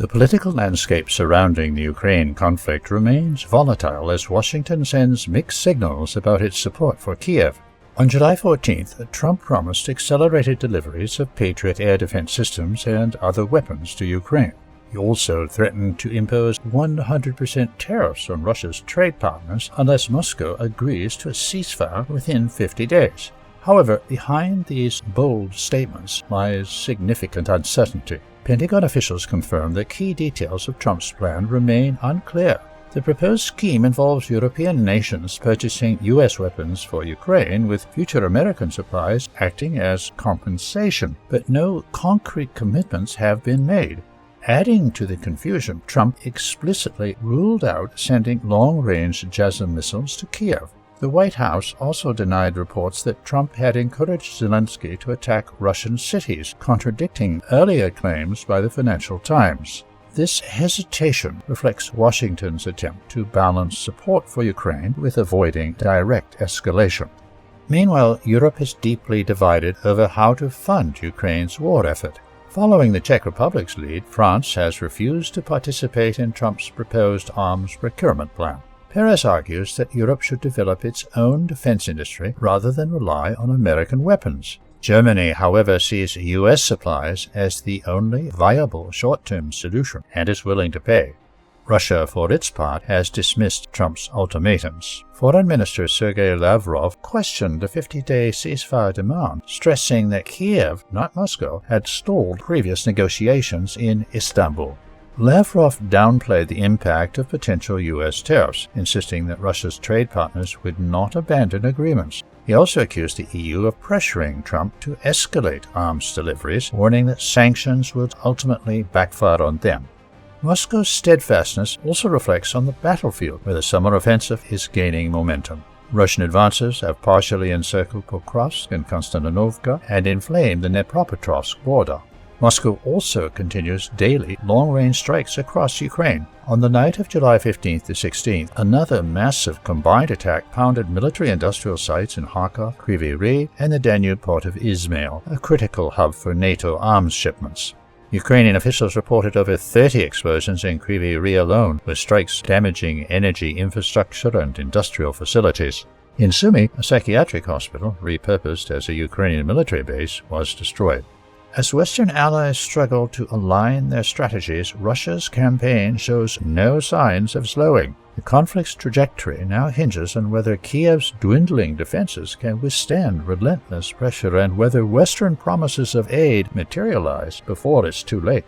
The political landscape surrounding the Ukraine conflict remains volatile as Washington sends mixed signals about its support for Kiev. On July 14th, Trump promised accelerated deliveries of Patriot air defense systems and other weapons to Ukraine. He also threatened to impose 100% tariffs on Russia's trade partners unless Moscow agrees to a ceasefire within 50 days. However, behind these bold statements lies significant uncertainty. Pentagon officials confirmed that key details of Trump's plan remain unclear. The proposed scheme involves European nations purchasing U.S. weapons for Ukraine, with future American supplies acting as compensation, but no concrete commitments have been made. Adding to the confusion, Trump explicitly ruled out sending long-range JASSM missiles to Kiev. The White House also denied reports that Trump had encouraged Zelensky to attack Russian cities, contradicting earlier claims by the Financial Times. This hesitation reflects Washington's attempt to balance support for Ukraine with avoiding direct escalation. Meanwhile, Europe is deeply divided over how to fund Ukraine's war effort. Following the Czech Republic's lead, France has refused to participate in Trump's proposed arms procurement plan. Perez argues that Europe should develop its own defense industry rather than rely on American weapons. Germany, however, sees U.S. supplies as the only viable short-term solution and is willing to pay. Russia, for its part, has dismissed Trump's ultimatums. Foreign Minister Sergei Lavrov questioned the 50-day ceasefire demand, stressing that Kiev, not Moscow, had stalled previous negotiations in Istanbul. Lavrov downplayed the impact of potential U.S. tariffs, insisting that Russia's trade partners would not abandon agreements. He also accused the EU of pressuring Trump to escalate arms deliveries, warning that sanctions would ultimately backfire on them. Moscow's steadfastness also reflects on the battlefield, where the summer offensive is gaining momentum. Russian advances have partially encircled Pokrovsk and Konstantinovka and inflamed the Dnipropetrovsk border. Moscow also continues daily long-range strikes across Ukraine. On the night of July 15th to 16th, another massive combined attack pounded military-industrial sites in Kharkov, Kryvyi Rih, and the Danube port of Izmail, a critical hub for NATO arms shipments. Ukrainian officials reported over 30 explosions in Kryvyi Rih alone, with strikes damaging energy infrastructure and industrial facilities. In Sumy, a psychiatric hospital, repurposed as a Ukrainian military base, was destroyed. As Western allies struggle to align their strategies, Russia's campaign shows no signs of slowing. The conflict's trajectory now hinges on whether Kiev's dwindling defenses can withstand relentless pressure and whether Western promises of aid materialize before it's too late.